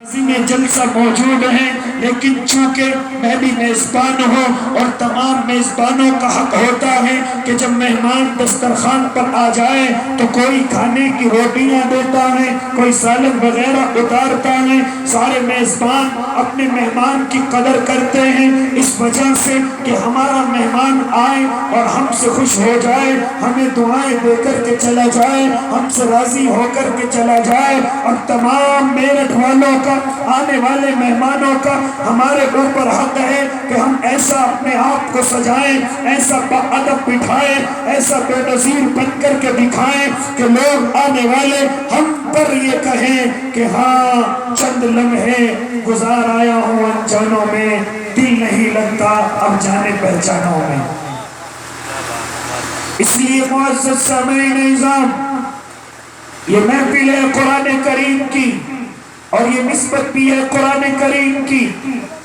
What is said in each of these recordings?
میں جلسہ موجود ہیں، لیکن چونکہ میں بھی میزبان ہوں اور تمام میزبانوں کا حق ہوتا ہے کہ جب مہمان دسترخوان پر آ جائے تو کوئی کھانے کی روٹیاں دیتا ہے، کوئی سالن وغیرہ اتارتا ہے۔ سارے میزبان اپنے مہمان کی قدر کرتے ہیں، اس وجہ سے کہ ہمارا مہمان آئے اور ہم سے خوش ہو جائے، ہمیں دعائیں دے کر کے چلا جائے، ہم سے راضی ہو کر کے چلا جائے، اور تمام میرٹھ والوں کا، آنے والے مہمانوں کا ہمارے اوپر حق ہے کہ ہم ایسا اپنے آپ کو سجائیں، ایسا باادب بٹھائیں، ایسا بے نظیر بن کر کے دکھائیں کہ لوگ آنے والے ہم پر یہ کہیں کہ ہاں چند لمحے گزار آیا ہوں انجانوں میں، دل نہیں لگتا اب جانے پہچانوں میں۔ اس لیے معزز سامعین نظام، یہ محفل ہے قرآن کریم کی، اور یہ نسبت بھی ہے قرآن کریم کی۔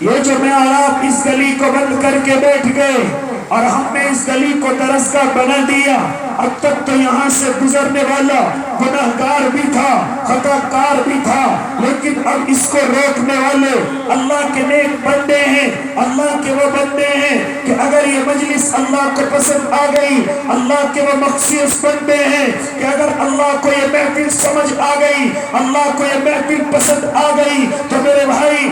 یہ جو میں اور آپ اس گلی کو بند کر کے بیٹھ گئے اور ہم نے اس گلی کو درسگاہ بنا دیا، اب تک تو یہاں سے گزرنے والا گناہگار بھی تھا، خطا کار بھی تھا، لیکن اب اس کو روکنے والے اللہ کے نیک بندے ہیں، اللہ کے وہ بندے ہیں کہ اگر یہ مجلس اللہ کو پسند آ گئی، اللہ کے وہ مخصوص بندے ہیں کہ اگر اللہ کو یہ محفل سمجھ آ گئی، اللہ کو یہ محفل پسند آ گئی، تو میرے بھائی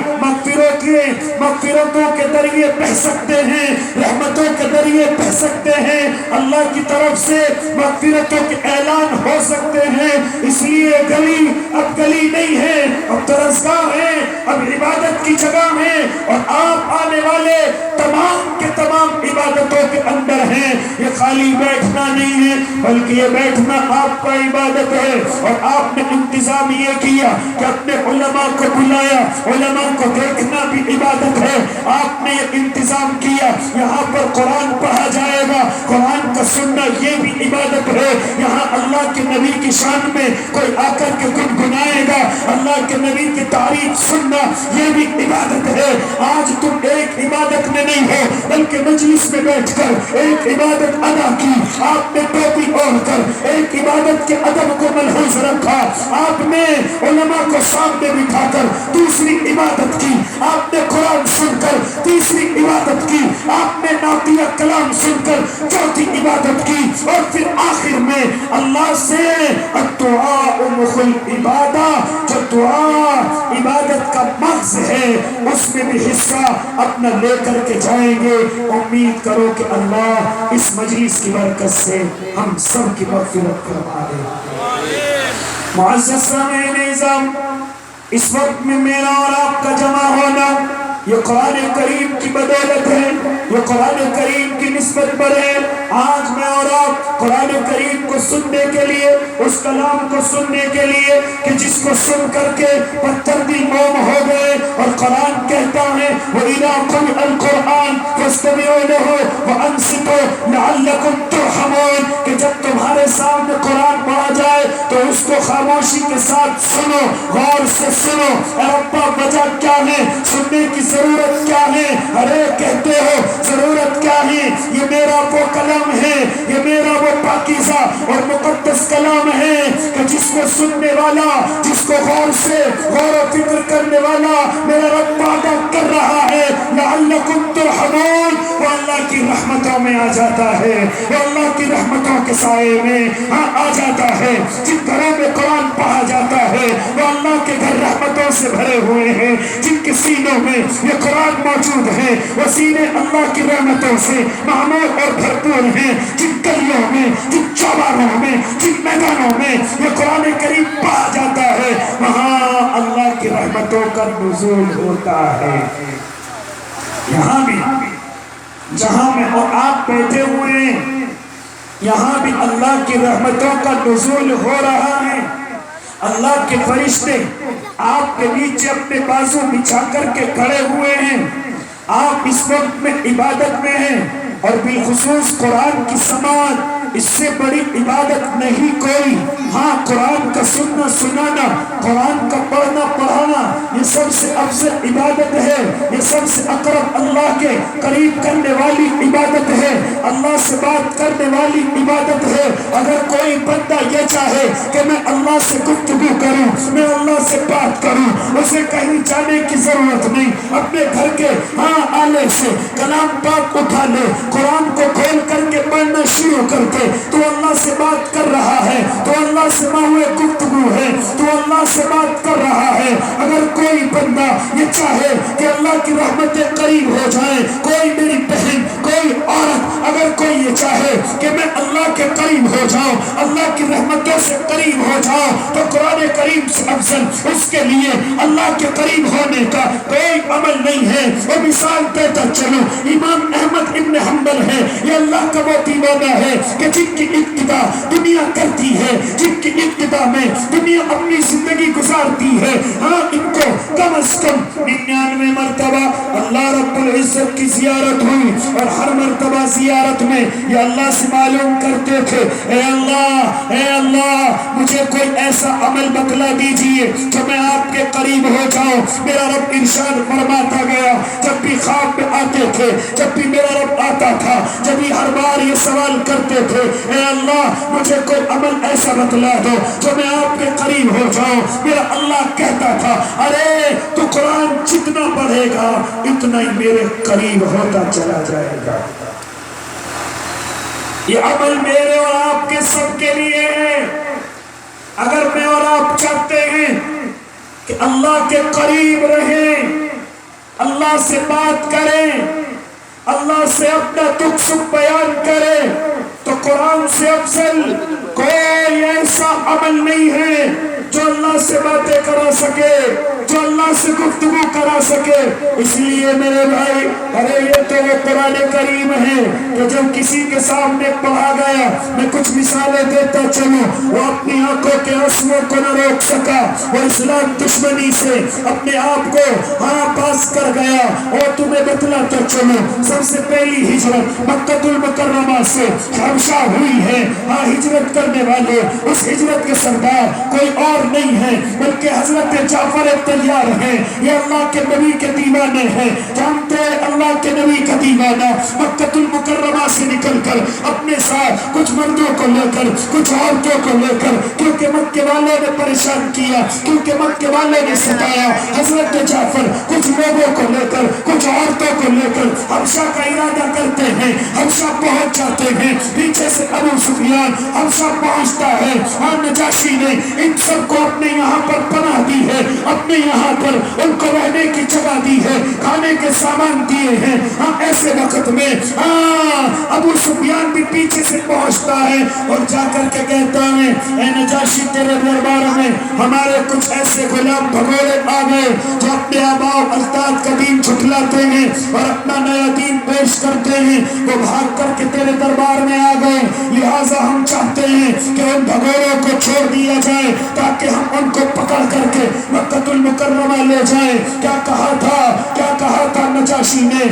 مغفرتوں کے ذریعے بہ سکتے ہیں، رحمتوں کے ذریعے بہ سکتے ہیں، اللہ کی طرف سے مغفرتوں کے اعلان ہو سکتے ہیں۔ اس لیے گلی اب گلی نہیں ہے، اب درسگاہ ہے، اب عبادت کی جگہ ہے، اور آپ آنے والے تمام کے تمام عبادتوں کے اندر ہیں۔ یہ خالی بیٹھنا نہیں ہے، بلکہ یہ بیٹھنا آپ کا عبادت ہے، اور آپ نے انتظام یہ کیا کہ اپنے علماء کو بلایا، علماء کو دیکھنا بھی عبادت ہے۔ آپ نے یہ انتظام کیا یہاں پر قرآن پڑھا جائے گا، قرآن کا سننا یہ بھی عبادت ہے۔ یہاں اللہ کے نبی کی شان میں کوئی آ کر کے گنگنائے گا، اللہ کے نبی کی تعریف سننا یہ بھی عبادت ہے۔ آج تم ایک عبادت میں نہیں ہو، بلکہ مجلس میں بیٹھ کر ایک عبادت ادا کی، آپ نے ٹوپی اوڑھ کر ایک عبادت کے ادب کو ملحوظ رکھا، آپ نے علماء کو سامنے بٹھا کر دوسری عبادت کی، آپ نے قرآن سن کر تیسری عبادت کی، آپ نے نعتیہ کلام سن کر چوتھی عبادت کی، اور پھر آخر میں اللہ سے الدعاء مخ العبادہ، جو دعا عبادت کا مغز ہے اس میں بھی حصہ اپنا لے کر کے جائیں گے۔ امید کرو کہ اللہ اس مجلس کی برکت سے ہم سب کی مغفرت فرما دے۔ معزز سامعین نظام، اس وقت میں میرا اور آپ کا جمع ہونا یہ قرآن کریم کی بدولت ہے، یہ قرآن کریم کی نسبت پر ہے۔ آج میں اور آپ قرآن کریم کو سننے کے لیے، اس کلام کو سننے کے لیے کہ جس کو سن کر کے پتھر بھی موم ہو گئے، اور قرآن کہتا ہے وَإِذَا قُرِئَ الْقُرْآنُ فَاسْتَمِعُوا لَهُ وَأَنصِتُوا لَعَلَّكُمْ تُرْحَمُونَ، کہ جب تمہارے سامنے قرآن پڑھا جائے تو اس کو خاموشی کے ساتھ سنو، غور سے سنو۔ اے ربا وجہ کیا ہے؟ سننے کی ضرورت کیا ہے؟ ارے کہتے ہو ضرورت کیا ہے؟ یہ میرا وہ کلام ہے، یہ میرا وہ پاکیزہ اور مقدس کلام ہے کہ جس کو سننے والا، جس کو غور سے غور و فکر کرنے والا میرا رب وعدہ کر رہا ہے لعلکم ترحمون، وہ اللہ کی رحمتوں میں آ جاتا ہے، وہ اللہ کی رحمتوں کے سائے میں آ جاتا ہے۔ جن گھروں میں قرآن پڑھا جاتا ہے وہ اللہ کے گھر رحمتوں سے بھرے ہوئے ہیں، جن کے سینوں میں یہ قرآن موجود ہے وہ سینے اللہ کی رحمتوں سے معمور اور بھرپور ہیں۔ جن گلیوں میں، جن چوباروں میں، جن میدانوں میں یہ قرآن کریم پڑھا جاتا ہے وہاں اللہ کی رحمتوں کا نزول ہوتا ہے۔ یہاں بھی جہاں میں اور آپ بیٹھے ہوئے ہیں یہاں بھی اللہ کی رحمتوں کا نزول ہو رہا ہے۔ اللہ کے فرشتے آپ کے نیچے اپنے بازو بچھا کر کے کھڑے ہوئے ہیں، آپ اس وقت میں عبادت میں ہیں، اور بالخصوص قرآن کی سماعت، اس سے بڑی عبادت نہیں کوئی۔ ہاں قرآن کا سننا سنانا، قرآن کا پڑھنا پڑھانا یہ سب سے افضل عبادت ہے، یہ سب سے اقرب اللہ کے قریب کرنے والی عبادت ہے، اللہ سے بات کرنے والی عبادت ہے۔ اگر کوئی بندہ یہ چاہے کہ میں اللہ سے گفتگو کروں، میں اللہ سے بات کروں، اسے کہیں جانے کی ضرورت نہیں، اپنے گھر کے آلے سے کلام پاک اٹھا لے، قرآن کو کھول کر کے پڑھنا شروع کر دے، تو اللہ سے بات کر رہا ہے، تو اللہ سے معاملے گفتگو ہے، تو اللہ سے بات کر رہا ہے۔ اگر کوئی بندہ یہ چاہے کہ اللہ کی رحمتیں قریب ہو جائیں، کوئی میری بہن، کوئی عورت، اگر کوئی یہ چاہے کہ میں اللہ کے قریب ہو جاؤں، اللہ کی رحمتوں سے قریب ہو جاؤں، تو قرآن کریم سے افضل اس کے لیے اللہ کے قریب ہونے کا کوئی عمل نہیں ہے۔ وہ مثال دیتا چلو، امام احمد ابن حنبل ہے، یہ اللہ کا وہ دیوانہ ہے کہ جن کی ابتدا دنیا کرتی ہے، جن کی ابتدا میں دنیا اپنی زندگی گزارتی ہے، ان کو کم از کم 99 مرتبہ اللہ رب العزت کی زیارت ہوئی، اور ہر مرتبہ زیارت میں یہ اللہ سے معلوم کرتے تھے، اے اللہ مجھے کوئی ایسا عمل بتلا دیجئے جو میں آپ کے قریب ہو جاؤں۔ میرا رب ارشاد فرماتا گیا، جب بھی خواب میں آتے تھے، جب بھی میرا رب آتا تھا، جب بھی ہر بار یہ سوال کرتے تھے، اے اللہ مجھے کوئی عمل ایسا بتلا دو جو میں آپ کے قریب ہو جاؤں۔ میرا اللہ کہتا تھا، ارے تو قرآن جتنا پڑھے گا اتنا ہی میرے قریب ہوتا چلا جائے گا۔ یہ عمل میرے اور آپ کے سب کے لیے ہے۔ اگر میں اور آپ چاہتے ہیں کہ اللہ کے قریب رہیں، اللہ سے بات کریں، اللہ سے اپنا دکھ سکھ بیان کریں، تو قرآن سے افضل کوئی ایسا عمل نہیں ہے جو اللہ سے باتیں کرا سکے، جو اللہ سے گفتگو کرا سکے۔ اس لیے میرے بھائی، ارے یہ تو وہ قرآن کریم ہے کہ جب کسی کے سامنے پڑھا گیا، میں کچھ مثالیں دیتا چلوں، وہ اپنی آنکھوں کے آنسوؤں کو نہ روک سکا، وہ اسلام دشمنی سے اپنے آپ کو پاس کر گیا۔ اور تمہیں بتلاتا چلوں، سب سے پہلی ہجرت مکہ المکرمہ سے حبشہ ہوئی ہے۔ ہجرت کرنے والے، اس ہجرت کے سردار کوئی اور نہیں ہے بلکہ حضرت جعفر طیار ہیں۔ یہ اللہ کے نبی کے دیوانے ہیں، جانتے ہیں اللہ کے نبی کا دیوانہ مکہ المکرمہ سے نکل کر اپنے ساتھ کچھ مردوں کو لے کر، کچھ عورتوں کو لے کر، کیونکہ مکے والوں نے پریشان کیا، کیونکہ مکے والوں نے ستایا، حضرت جعفر کچھ لوگوں کو لے کر، کچھ عورتوں کو لے کر حبشہ کا ارادہ کرتے ہیں۔ حبشہ پہنچ جاتے ہیں، پیچھے سے ابو سفیان حبشہ پہنچتا ہے، اور نجاشی نے ان سب کو اپنے یہاں پر پناہ دی ہے، اپنے یہاں پر ان کو رہنے کی جگہ دی ہے، کھانے کے سامان دیے ہیں۔ ایسے وقت میں ابو سفیان بھی پیچھے سے پہنچتا ہے اور جا کر کے کہتا ہے، اے نجاشی تیرے دربار میں ہمارے کچھ ایسے غلام بھگورے آ گئے جو اپنے آباء و اجداد کا دین جھٹلاتے ہیں اور اپنا نیا دین پیش کرتے ہیں، وہ بھاگ کر کے تیرے دربار میں آ گئے، لہٰذا ہم چاہتے ہیں کہ ان بھگوروں کو چھوڑ دیا جائے تاکہ ہم ان کو پکڑ کر کے مکہ المکرمہ لے جائیں۔ کیا کہا تھا نجاشی نے؟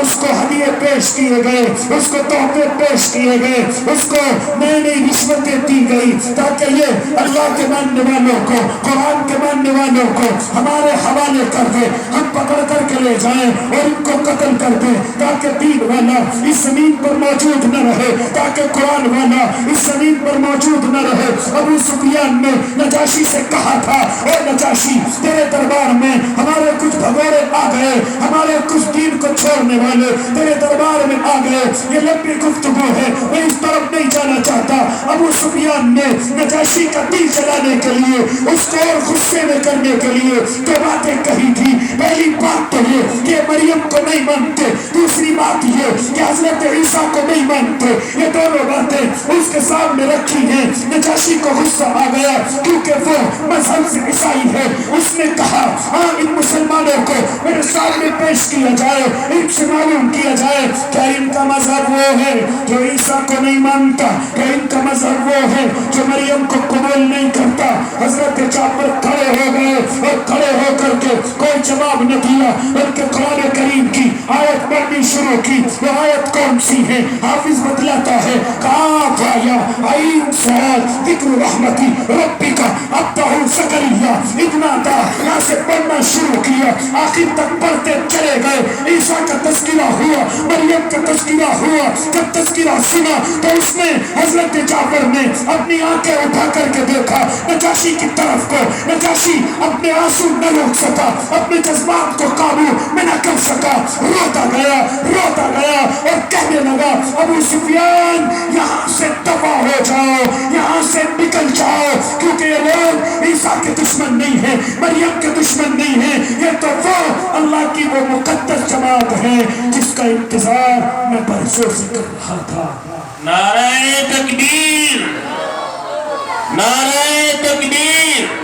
اس کو ہدیے پیش کیے گئے، اس کو تحفے پیش کیے گئے، اس کو نئی نئی رشوتیں دی گئی تاکہ یہ اللہ کے ماننے والوں کو، قرآن کے ماننے والوں کو ہمارے حوالے کر دے، ہم پکڑ کر کے لے جائیں اور ان کو قتل کر دیں تاکہ دین والا اس زمین پر موجود نہ رہے، تاکہ قرآن والا اس زمین پر موجود نہ رہے۔ ابو سفیان نے نجاشی سے کہا تھا، اے نجاشی تیرے دربار میں ہمارے کچھ بھگورے آ گئے، ہمارے کچھ دین کو چھوڑنے والے تیرے دربار میں آ گئے، یہ لمبی گفتگو ہے، میں اس طرف نہیں جانا چاہتا۔ ابو سفیان نے نجاشی کا دل جلانے کے لیے، اس کو اور غصے میں کرنے کے لیے دو باتیں کہی تھی۔ پہلی بات تو یہ کہ مریم کو نہیں مانتے، دوسری بات یہ کہ حضرت عیسیٰ کو نہیں مانتے، یہ دونوں باتیں اس کے سامنے رکھی ہیں۔ نجاشی کو غصہ آ گیا کیونکہ وہ مذہب سے عیسائی ہے، اس نے کہا ان مسلمانوں کو میرے سامنے پیش کیا جائے، ان سے معلوم کیا جائے کہ ان کا مذہب وہ ہے جو عیسیٰ کو نہیں مانتا، کہ ان کا مذہب وہ ہے جو مریم کو قبول نہیں کرتا۔ حضرت جعفر کھڑے ہو گئے اور کھڑے ہو کر کے کوئی جواب نہ دیا بلکہ قرآن کریم کی آیت پڑھنی شروع کی۔ وہ آیت کون سی ہے؟ حافظ بتلاتا ہے، کاف یا عین صاد ذکر رحمتی ربک عبدہ زکریا اذ نادیٰ، یہاں سے پڑھنا شروع کیا۔ لیا، آخر تک پڑھتے چلے گئے۔ عیسیٰ کا تذکرہ ہوا، مریم کا تذکرہ ہوا، جب تذکرہ سنا تو اس نے حضرت جعفر نے اپنی آنکھیں اٹھا کر کے دیکھا نجاشی کی طرف کو۔ نجاشی اپنے آنسو نہ روک سکا، اپنے جذبات کو قابو میں نہ کر سکا، روتا گیا اور کہنے لگا ابو سفیان یہاں سے دفع ہو جاؤ، یہاں سے نکل جاؤ، کیونکہ یہ لوگ عیسیٰ کے دشمن نہیں ہیں، مریم کے دشمن نہیں ہیں، یہ تو وہ اللہ کی وہ مقدس جماعت ہے جس کا انتظار میں برسوں سے کر رہا تھا۔ نعرہ تکبیر، نعرہ تکبیر۔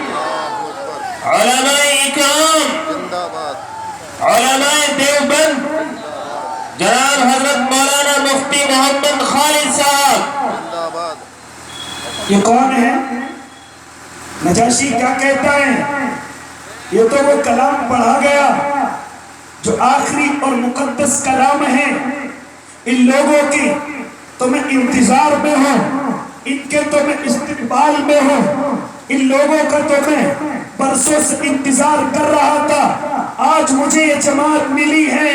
علماء اکرام، علماء دیوبند، جناب حضرت مولانا مفتی محمد خالد صاحب، یہ کون ہے؟ نجاشی کیا کہتا ہے؟ یہ تو وہ کلام پڑھا گیا جو آخری اور مقدس کلام ہے۔ ان لوگوں کی تو میں انتظار میں ہوں، ان کے تو میں استقبال میں ہوں، ان لوگوں کا تو میں برسوں سے انتظار کر رہا تھا۔ آج مجھے یہ جماعت ملی ہے،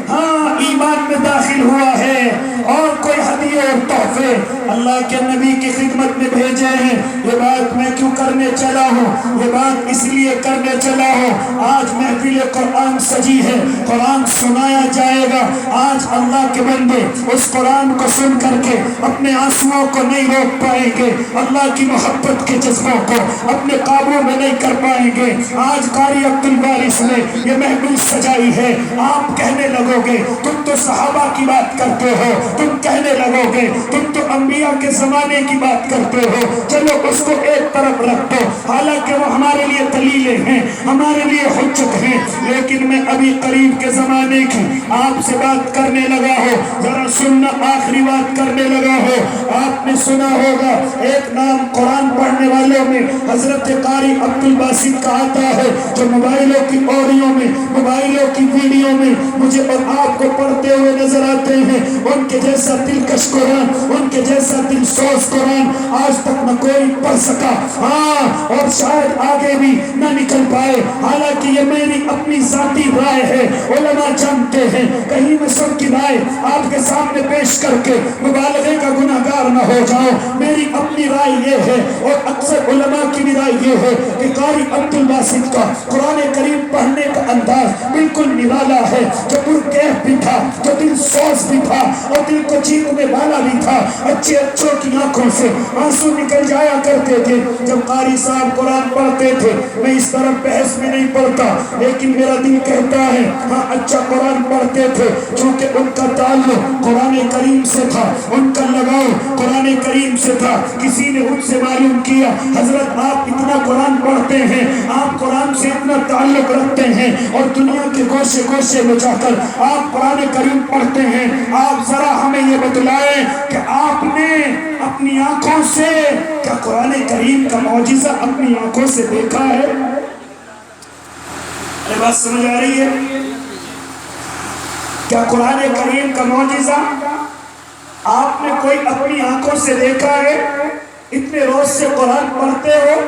ہاں ایمان میں داخل ہوا ہے، اور کوئی ہدیے اور تحفے اللہ کے نبی کی خدمت میں بھیجے ہیں۔ یہ بات میں کیوں کرنے چلا ہوں؟ یہ بات اس لیے کرنے چلا ہوں، آج محفل قرآن سجی ہے، قرآن سنایا جائے گا۔ آج اللہ کے بندے اس قرآن کو سن کر کے اپنے آنسوؤں کو نہیں روک پائیں گے، اللہ کی محبت کے جذبوں کو اپنے قابو میں نہیں کر پائیں گے۔ آج قاری عبدالوارث نے یہ محفل سجائی ہے، آپ کہنے لگو گے تم تو صحابہ کی بات کرتے ہو، تم کہنے لگو گے تم تو انبیاء کے زمانے کی بات کرتے ہو، چلو اس کو ایک طرف رکھ دو، حالانکہ وہ ہمارے لیے دلیلیں ہیں، ہمارے لیے حجت ہیں، لیکن میں ابھی قریب کے زمانے کی آپ سے بات کرنے لگا ہوں، ذرا سننا، آخری بات کرنے لگا ہوں۔ آپ نے سنا ہوگا ایک نام قرآن پڑھنے والوں میں حضرت قاری عبدالباسط کا آتا ہے، جو موبائلوں کی اوریوں میں، موبائلوں کی ویڈیو میں مجھے اور آپ کو پڑھتے ہوئے نظر آتے ہیں۔ ان کے جیسا دلکش قرآن، ان کے جیسا دل سوز قرآن آج تک نہ کوئی پڑھ سکا، ہاں اور شاید آگے بھی نہ نکل پائے۔ حالانکہ یہ میری اپنی ذاتی رائے ہے، علماء جانتے ہیں کہیں میں سب کی رائے آپ کے سامنے پیش کر کے مبالغے کا گناہگار نہ ہو جاؤں۔ میری اپنی رائے یہ ہے اور اکثر علماء کی بھی رائے یہ ہے کہ قاری عبدالباسط کا قرآن کریم پڑھنے کا انداز بالکل نرالا ہے، جو پرکیف بھی تھا، جو دل سوز بھی تھا اور دل کو جیتنے والا بھی تھا۔ اچھے اچھوں کی آنکھوں سے آنسو نکل جایا کرتے تھے جب قاری صاحب قرآن پڑھتے تھے۔ میں اس طرف بحث میں نہیں پڑھتا، لیکن میرا دل کہتا ہے ہاں اچھا قرآن پڑھتے تھے، چونکہ ان کا تعلق قرآن کریم سے تھا، ان کا لگاؤ قرآن کریم سے تھا۔ کسی نے ان سے معلوم کیا حضرت آپ اتنا قرآن پڑھتے ہیں، آپ قرآن سے اتنا تعلق رکھتے ہیں اور دنیا کے گوشے گوشے میں جا کر آپ قرآن کریم پڑھتے ہیں، آپ ذرا ہمیں یہ بتلائیں کہ آپ نے اپنی آنکھوں سے کیا قرآن کریم کا معجزہ اپنی آنکھوں سے دیکھا ہے؟ یہ بات سمجھ آ رہی ہے؟ کیا قرآن کریم کا معجزہ آپ نے کوئی اپنی آنکھوں سے دیکھا ہے؟ اتنے روز سے قرآن پڑھتے ہو،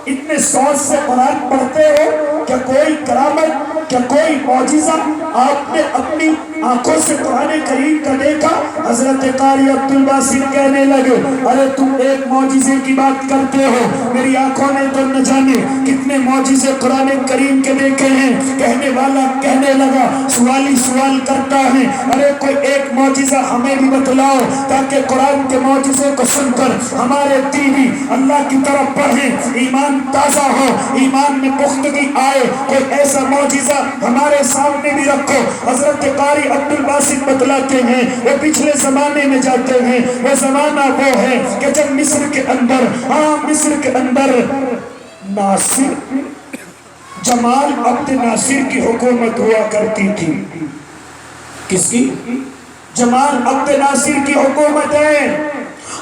اتنے سوز سے قرآن پڑھتے ہو، کیا کوئی کرامت، کیا کوئی معجزہ آپ نے اپنی آنکھوں سے قرآن کریم کا دیکھا؟ حضرت قاری عبدالباسط کہنے لگے ارے تم ایک معجزے کی بات کرتے ہو، میری آنکھوں نے تو نہ جانے کتنے معجزے قرآن کریم کے دیکھے ہیں۔ کہنے والا کہنے لگا، سوالی سوال کرتا ہے، ارے کوئی ایک معجزہ ہمیں بھی بتلاؤ تاکہ قرآن کے معجزے کو سن کر ہمارے دل بھی اللہ کی طرف بڑھیں، ایمان تازہ ہو، ایمان میں پختگی آئے، کوئی ایسا معجزہ ہمارے سامنے بھی رکھو۔ حضرت قاری عبدالباسط بتلاتے ہیں وہ پچھلے زمانے میں جاتے ہیں، وہ زمانہ وہ ہے کہ جب مصر کے اندر، ہاں مصر کے اندر ناصر، جمال عبد ناصر کی حکومت ہوا کرتی تھی۔ کس کی؟ جمال عبد ناصر کی حکومت ہے،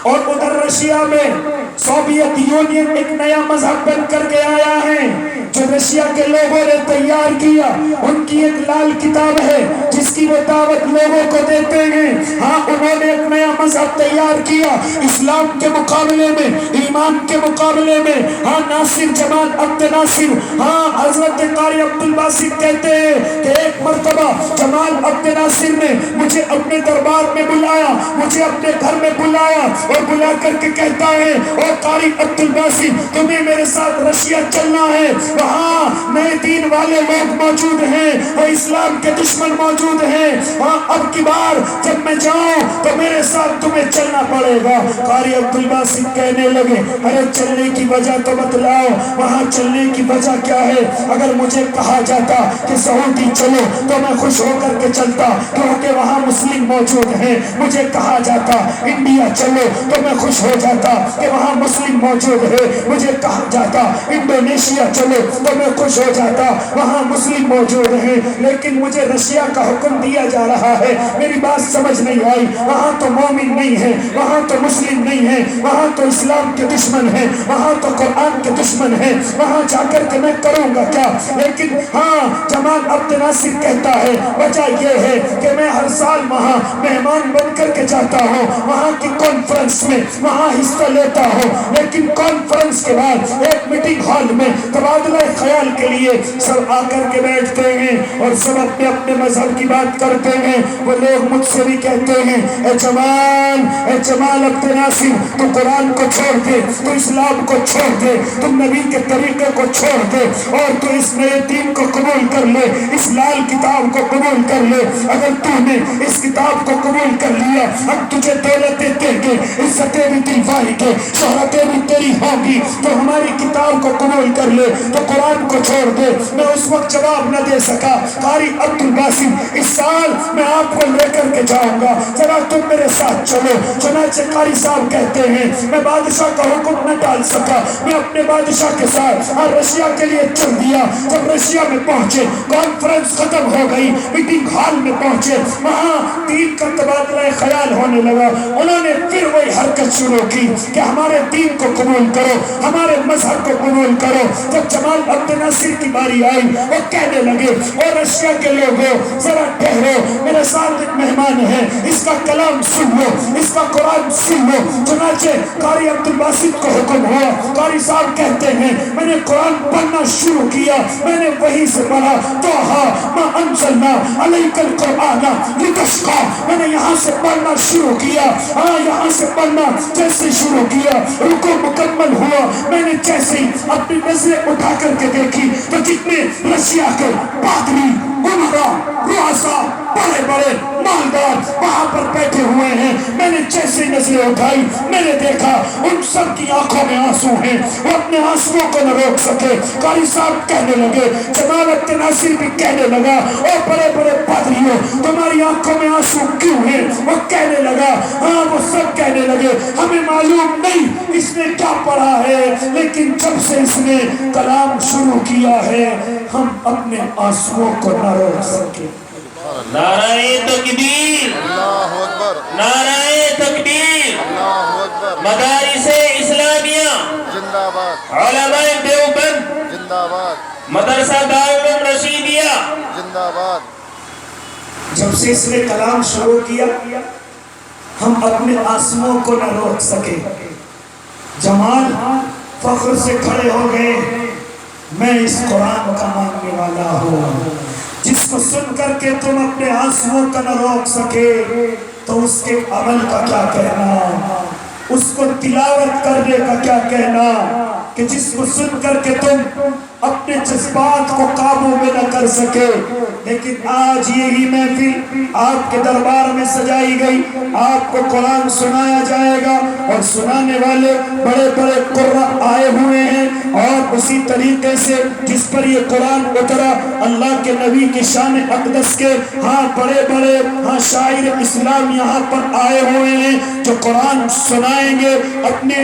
اور ادھر رشیا میں سوویت یونین ایک نیا مذہب بن کر کے آیا ہے، جو رشیا کے لوگوں نے تیار کیا، ان کی ایک لال کتاب ہے جس کی وہ دعوت لوگوں کو دیتے ہیں۔ ہاں انہوں نے ایک نیا مذہب تیار کیا اسلام کے مقابلے میں، ایمان کے مقابلے میں۔ ہاں ناصر جمال عبد ناصر، ہاں حضرت قاری عبد الباسط کہتے ہیں کہ ایک مرتبہ جمال عبد ناصر نے مجھے اپنے دربار میں بلایا، مجھے اپنے گھر میں بلایا اور بلا کر کے کہتا ہے اور قاری عبد الباسط تمہیں میرے ساتھ رشیا چلنا ہے، وہاں نئے دین والے لوگ موجود ہیں اور اسلام کے دشمن موجود ہیں، وہاں اب کی بار جب میں جاؤں تو میرے ساتھ تمہیں چلنا پڑے گا۔ قاری عبد الباسط کہنے لگے ارے چلنے کی وجہ تو بتلاؤ، وہاں چلنے کی وجہ کیا ہے؟ اگر مجھے کہا جاتا کہ سعودی چلو تو میں خوش ہو کر کے چلتا کیونکہ وہاں مسلم موجود ہیں، مجھے کہا جاتا انڈیا چلو تو میں خوش ہو جاتا کہ وہاں مسلم موجود ہے، مجھے کہا جاتا انڈونیشیا چلو تو میں خوش ہو جاتا وہاں مسلم موجود ہیں، لیکن مجھے رشیا کا حکم دیا جا رہا ہے، میری بات سمجھ نہیں آئی، وہاں تو مومن نہیں ہے، وہاں تو مسلم نہیں ہے، وہاں تو اسلام کے دشمن ہیں، وہاں تو قرآن کے دشمن ہیں، وہاں جا کر کے میں کروں گا کیا؟ لیکن ہاں جمال عبد ناصر کہتا ہے وجہ یہ ہے کہ میں ہر سال وہاں مہمان بن کر کے جاتا ہوں، وہاں کی کانفرنس میں وہاں حصہ لیتا ہوں، لیکن کانفرنس کے بعد ایک میٹنگ ہال میں تبادلہ خیال کے لیے سب آ کر کے بیٹھتے ہیں اور سب اپنے اپنے مذہب کی بات کرتے ہیں۔ وہ لوگ مجھ سے بھی کہتے ہیں اے جمال عبد ناصر تو قرآن کو چھوڑ دے، تو اسلام کو چھوڑ دے، تم نبی کے طریقے کو چھوڑ دے اور تو اس نئے دین کو قبول کر لے، اس لال کتاب کو قبول کر لے۔ اگر تو نے اس کتاب کو قبول کر لیا ہم تجھے دولتیں دیں گے، عزتیں بھی دلوائیں گے، شہرتیں بھی تیری ہوں گی، تو ہماری کتاب کو قبول کر لے، تو قرآن کو چھوڑ دے۔ میں اس وقت جواب نہ دے سکا۔ قاری عبد الباسط اس سال میں آپ کو لے کر کے جاؤں گا، ذرا تم میرے ساتھ چلو۔ چنانچہ قاری صاحب کہتے ہیں میں بادشاہ کا حکم نہ ٹال سکا، میں اپنے بادشاہ کے ساتھ رشیا کے لیے چل دیا۔ جب رشیا میں پہنچے کانفرنس ختم ہو گئی، میٹنگ ہال میں پہنچے، وہاں دین کا تبادلہ خیال ہونے لگا۔ انہوں نے پھر وہی حرکت شروع کی کہ ہمارے دین کو قبول کرو، ہمارے مذہب کو قبول کرو۔ جب جمال عبد ناصر کی باری آئی وہ کہنے لگے اور رشیا کے لوگوں ذرا ٹھہرو، میرے ساتھ ایک مہمان ہے، اس کا کلام سن لو، اس کا قرآن سن لو۔ چنانچہ قاری عبد الباسط کو حکم ہوا۔ قاری صاحب کہتے ہیں میں نے قرآن پڑھنا شروع کیا، میں نے وہیں سے پڑھا توہا ما انزلنا علیک القرآن لتشقی، میں نے یہاں سے پڑھنا شروع کیا۔ ہاں یہاں سے پڑھنا جیسے شروع کیا رکوع مکمل ہوا، میں نے جیسے ہی اپنی نظریں اٹھا کر کے دیکھی تو جتنے رشیا کے پادری، عمراء، رؤساء، بڑے بڑے مالدار وہاں پر بیٹھے ہوئے ہیں، میں نے جیسے ہی نظریں اٹھائی میں نے دیکھا ان سب کی آنکھوں میں آنسو ہیں، وہ اپنے آنسوؤں کو نہ روک سکے۔ قاری صاحب کہنے لگے، جمال عبد ناصر بھی کہنے لگا اور بڑے بڑے پادریوں تمہاری آنکھوں میں آنسو کیوں ہیں؟ وہ کہنے لگا ہاں، وہ سب کہنے لگے ہمیں معلوم نہیں اس نے کیا پڑھا ہے، لیکن جب سے اس نے کلام شروع کیا ہے ہم اپنے آنسوؤں کو نہ روک سکے۔ نعرہ تکبیر، اللہ اکبر، نعرہ تکبیر، اللہ اکبر، مدارس اسلامیہ، زندہ باد، علماء دیوبند، زندہ باد، مدرسہ دارالعلوم رشیدیہ۔ زندہ باد۔ جب سے اس نے کلام شروع کیا ہم اپنے آنسوؤں کو نہ روک سکے۔ جمال فخر سے کھڑے ہو گئے، میں اس قرآن کا ماننے والا ہوں، جس کو سن کر کے تم اپنے آنسوؤں کا نہ روک سکے تو اس کے عمل کا کیا کہنا، اس کو تلاوت کرنے کا کیا کہنا کہ جس کو سن کر کے تم اپنے جذبات کو قابو میں نہ کر سکے۔ لیکن آج یہی محفل آپ کے دربار میں سجائی گئی، آپ کو قرآن سنایا جائے گا اور سنانے والے بڑے بڑے قرآ آئے ہوئے ہیں، اور اسی طریقے سے جس پر یہ قرآن اترا اللہ کے نبی کی شان اقدس کے بڑے بڑے شاعر اسلام یہاں پر آئے ہوئے ہیں جو قرآن سنائیں گے، اپنے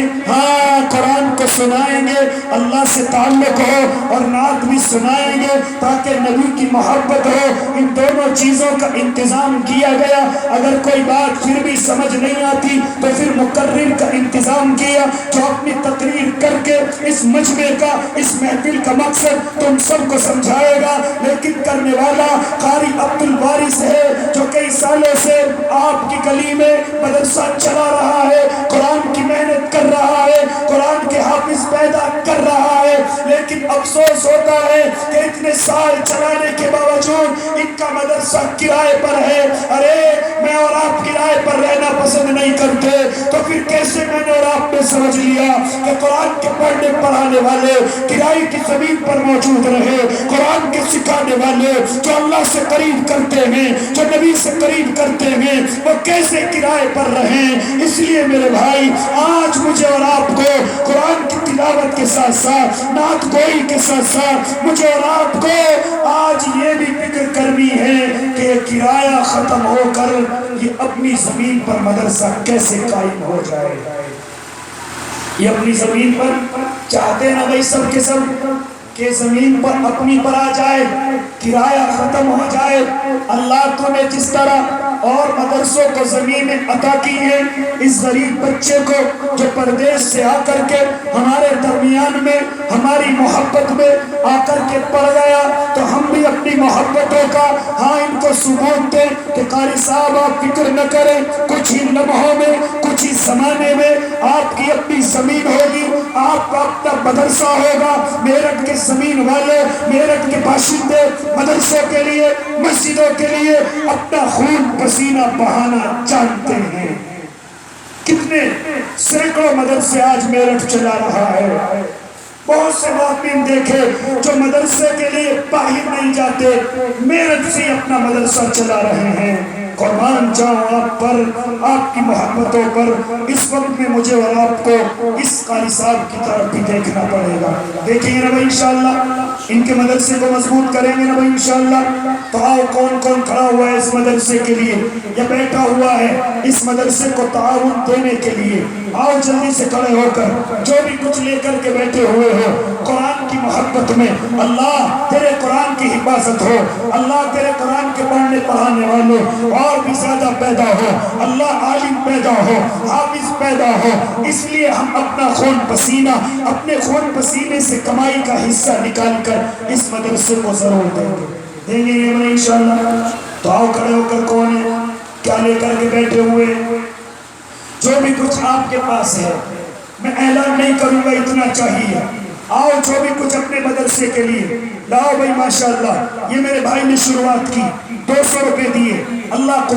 قرآن کو سنائیں گے، اللہ سے تعلق ہو اور نعت بھی سنائیں گے تاکہ نبی کی محبت ہو۔ ان دونوں چیزوں کا انتظام کیا گیا۔ اگر کوئی بات پھر بھی سمجھ نہیں آتی تو پھر مقرر کا انتظام کیا جو اپنی تقریر کر کے اس مجمع کا، اس محفل کا مقصد تم سب کو سمجھائے گا، لیکن کرنے والا قاری عبد الوارث ہے جو کئی سالوں سے آپ کی گلی میں مدرسہ چلا رہا ہے، قرآن کی محنت کر رہا ہے، قرآن کے حافظ پیدا کر رہا ہے، لیکن افسوس ہوتا ہے کہ اتنے سال چلانے کے باوجود ان کا مدرسہ کرائے پر ہے۔ ارے میں اور آپ کرائے پر رہنا پسند نہیں کرتے تو پھر کیسے میں نے اور آپ نے سمجھ لیا کہ قرآن کے پڑھنے پڑھانے والے کرائے کی زمین پر موجود رہے، قرآن کے سکھانے والے جو اللہ سے قریب کرتے ہیں، جو نبی سے قریب کرتے ہیں، وہ کیسے کرائے پر رہیں؟ اس لیے میرے بھائی آج مجھے اور آپ کو قرآن کی تلاوت کے ساتھ ساتھ نعت گوئی کے ساتھ ساتھ مجھے اور آپ کو آج یہ بھی فکر کرنی ہے کہ کرایہ ختم ہو کر یہ اپنی زمین پر مدرسہ کیسے قائم ہو جائے۔ یہ اپنی زمین پر چاہتے نا بھائی سب کے سب کہ زمین پر اپنی پر آ جائے، کرایہ ختم ہو جائے۔ اللہ تو نے جس طرح اور مدرسوں کو زمینیں عطا کی ہیں، اس غریب بچے کو جو پردیس سے آ کر کے ہمارے درمیان میں ہماری محبت میں آ کر کے پڑھ گیا، تو ہم بھی اپنی محبتوں کا ہاں ان کو ثبوت دیں کہ قاری صاحب آپ فکر نہ کریں، کچھ ہی لمحوں میں، کچھ ہی زمانے میں آپ کی اپنی زمین ہوگی، آپ کا اپنا مدرسہ ہوگا۔ میرٹھ کے زمین والے، میرٹھ کے باشندے مدرسوں کے لیے، مسجدوں کے لیے اپنا خون پسینہ بہانا جانتے ہیں۔ کتنے سینکڑوں مدرسے آج میرٹھ چلا رہا ہے۔ بہت سے مومن دیکھے جو مدرسے کے لیے باہر نہیں جاتے، میرٹھ سے اپنا مدرسہ چلا رہے ہیں۔ قربان جاؤں آپ پر، آپ کی محبتوں پر۔ اس وقت میں مجھے اور آپ کو اس قاری صاحب کی طرف بھی دیکھنا پڑے گا۔ دیکھیں گے نا بھائی انشاءاللہ ان کے مدرسے کو مضبوط کریں گے نا بھائی انشاءاللہ۔ تو آؤ کون کون کھڑا ہوا ہے اس مدرسے کے لیے یا بیٹھا ہوا ہے اس مدرسے کو تعاون دینے کے لیے؟ آؤ جلدی سے کھڑے ہو کر، جو بھی کچھ لے کر کے بیٹھے ہوئے ہو، قرآن کی محبت میں اللہ تیرے قرآن کی حفاظت ہو، اللہ تیرے قرآن کے پڑھنے پڑھانے والوں اور بھی زیادہ پیدا ہو، اللہ عالم پیدا ہو، حافظ پیدا ہو۔ اس لیے ہم اپنا خون پسینہ، اپنے خون پسینے سے کمائی کا حصہ نکال کر اس مدرسے کو ضرور دیں گے انشاءاللہ۔ تو آؤ کھڑے ہو کر، کون ہے کیا لے کر کے بیٹھے ہوئے؟ جو بھی کچھ آپ کے پاس ہے میں اعلان نہیں کروں گا، اتنا چاہیے۔ آؤ جو بھی کچھ اپنے مدرسے کے لیے لاؤ بھائی ماشاءاللہ۔ یہ میرے بھائی نے شروعات کی، 200 روپے دیے، اللہ کو